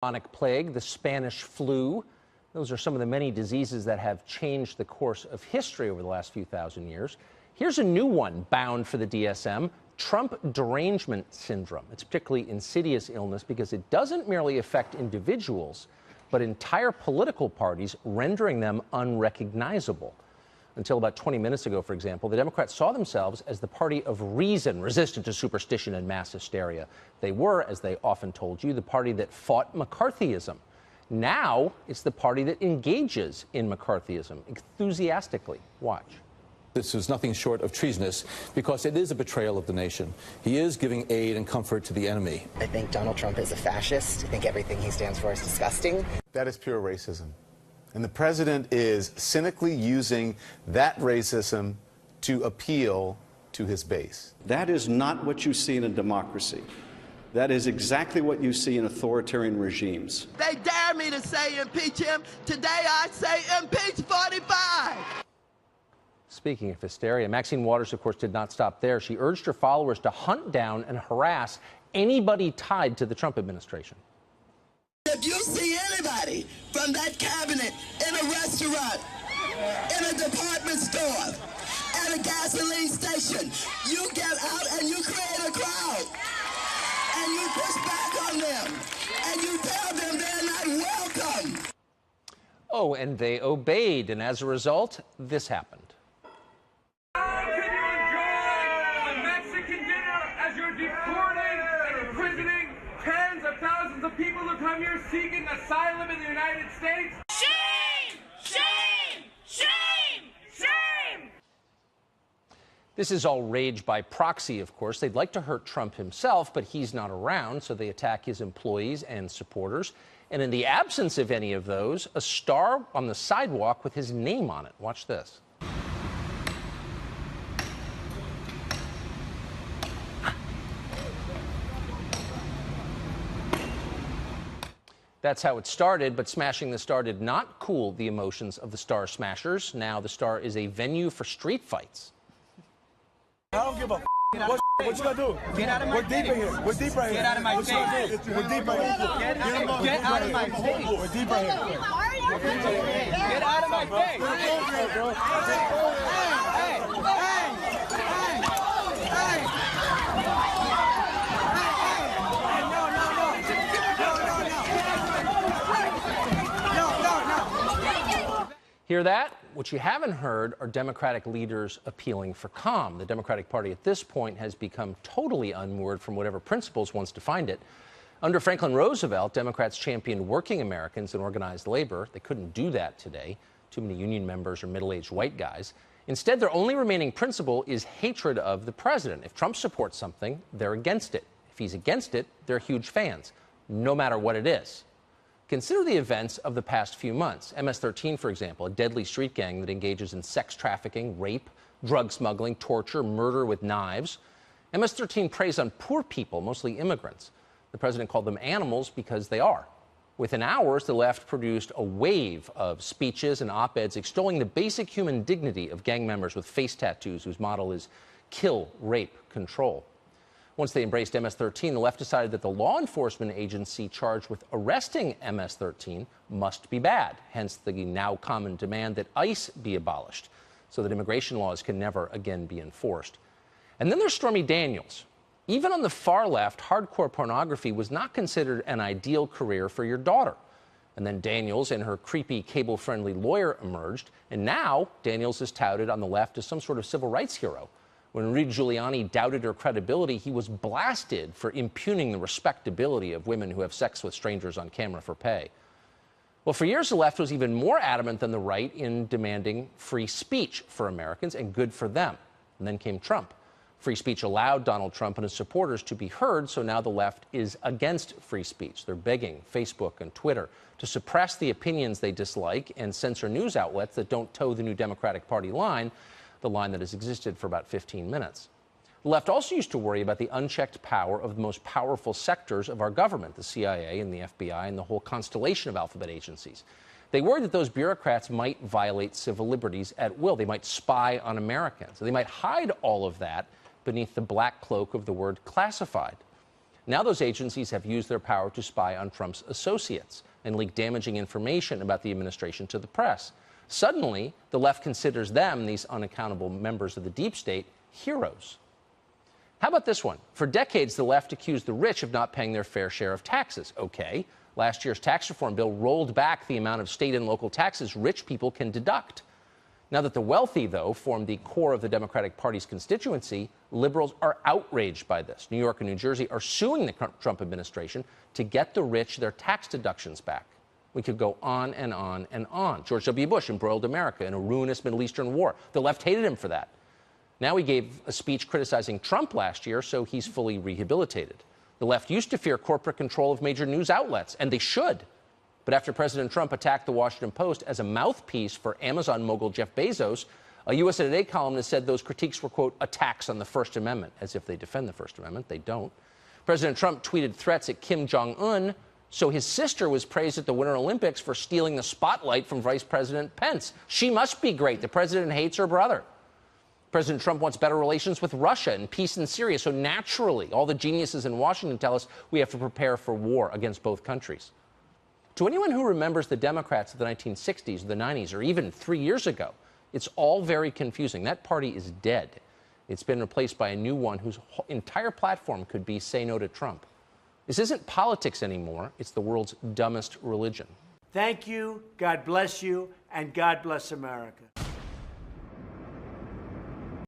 bubonic plague, the Spanish flu. Those are some of the many diseases that have changed the course of history over the last few thousand years. Here's a new one bound for the DSM, Trump Derangement Syndrome. It's a particularly insidious illness because it doesn't merely affect individuals, but entire political parties, rendering them unrecognizable. Until about 20 minutes ago, for example, the Democrats saw themselves as the party of reason, resistant to superstition and mass hysteria. They were, as they often told you, the party that fought McCarthyism. Now it's the party that engages in McCarthyism enthusiastically. Watch. This is nothing short of treasonous because it is a betrayal of the nation. He is giving aid and comfort to the enemy. I think Donald Trump is a fascist. I think everything he stands for is disgusting. That is pure racism. And the president is cynically using that racism to appeal to his base. That is not what you see in a democracy. That is exactly what you see in authoritarian regimes. They dare me to say impeach him. Today I say impeach 45. Speaking of hysteria, Maxine Waters, of course, did not stop there. She urged her followers to hunt down and harass anybody tied to the Trump administration. If you see anybody from that cabinet in a restaurant, in a department store, at a gasoline station, you get out and you create a crowd. And you push back on them. And you tell them they're not welcome. Oh, and they obeyed. And as a result, this happened. Can you enjoy a Mexican dinner as you're deporting and imprisoning tens of thousands of people who come here seeking asylum in the United States? Shame! Shame! Shame! Shame! This is all rage by proxy, of course. They'd like to hurt Trump himself, but he's not around, so they attack his employees and supporters. And in the absence of any of those, a star on the sidewalk with his name on it. Watch this. That's how it started, but smashing the star did not cool the emotions of the Star Smashers. Now the Star is a venue for street fights. I don't give a what you gonna do? Get out of my face. We're deep in here. We're deep right here. Get out of my face. We're deep right here. Get out of my face. We're deep right here. Get out of my face. Hear that? What you haven't heard are Democratic leaders appealing for calm. The Democratic Party at this point has become totally unmoored from whatever principles once defined it. Under Franklin Roosevelt, Democrats championed working Americans and organized labor. They couldn't do that today. Too many union members are middle-aged white guys. Instead, their only remaining principle is hatred of the president. If Trump supports something, they're against it. If he's against it, they're huge fans, no matter what it is. Consider the events of the past few months. MS-13, for example, a deadly street gang that engages in sex trafficking, rape, drug smuggling, torture, murder with knives. MS-13 preys on poor people, mostly immigrants. The president called them animals because they are. Within hours, the left produced a wave of speeches and op-eds extolling the basic human dignity of gang members with face tattoos whose motto is kill, rape, control. Once they embraced MS-13, the left decided that the law enforcement agency charged with arresting MS-13 must be bad, hence the now common demand that ICE be abolished so that immigration laws can never again be enforced. And then there's Stormy Daniels. Even on the far left, hardcore pornography was not considered an ideal career for your daughter. And then Daniels and her creepy cable-friendly lawyer emerged, and now Daniels is touted on the left as some sort of civil rights hero. When Rudy Giuliani doubted her credibility, he was blasted for impugning the respectability of women who have sex with strangers on camera for pay. Well, for years, the left was even more adamant than the right in demanding free speech for Americans, and good for them. And then came Trump. Free speech allowed Donald Trump and his supporters to be heard, so now the left is against free speech. They're begging Facebook and Twitter to suppress the opinions they dislike and censor news outlets that don't toe the new Democratic Party line, the line that has existed for about 15 minutes. The left also used to worry about the unchecked power of the most powerful sectors of our government, the CIA and the FBI and the whole constellation of alphabet agencies. They worried that those bureaucrats might violate civil liberties at will. They might spy on Americans. They might hide all of that beneath the black cloak of the word classified. Now those agencies have used their power to spy on Trump's associates and leak damaging information about the administration to the press. Suddenly, the left considers them, these unaccountable members of the deep state, heroes. How about this one? For decades, the left accused the rich of not paying their fair share of taxes. Okay, last year's tax reform bill rolled back the amount of state and local taxes rich people can deduct. Now that the wealthy, though, form the core of the Democratic Party's constituency, liberals are outraged by this. New York and New Jersey are suing the Trump administration to get the rich their tax deductions back. We could go on and on and on. George W. Bush embroiled America in a ruinous Middle Eastern war. The left hated him for that. Now he gave a speech criticizing Trump last year, so he's fully rehabilitated. The left used to fear corporate control of major news outlets, and they should. But after President Trump attacked the Washington Post as a mouthpiece for Amazon mogul Jeff Bezos, a USA Today columnist said those critiques were, quote, attacks on the First Amendment, as if they defend the First Amendment. They don't. President Trump tweeted threats at Kim Jong-un, so his sister was praised at the Winter Olympics for stealing the spotlight from Vice President Pence. She must be great. The president hates her brother. President Trump wants better relations with Russia and peace in Syria, so naturally, all the geniuses in Washington tell us we have to prepare for war against both countries. To anyone who remembers the Democrats of the 1960s, the 90s, or even 3 years ago, it's all very confusing. That party is dead. It's been replaced by a new one whose entire platform could be say no to Trump. This isn't politics anymore. It's the world's dumbest religion. Thank you, God bless you, and God bless America.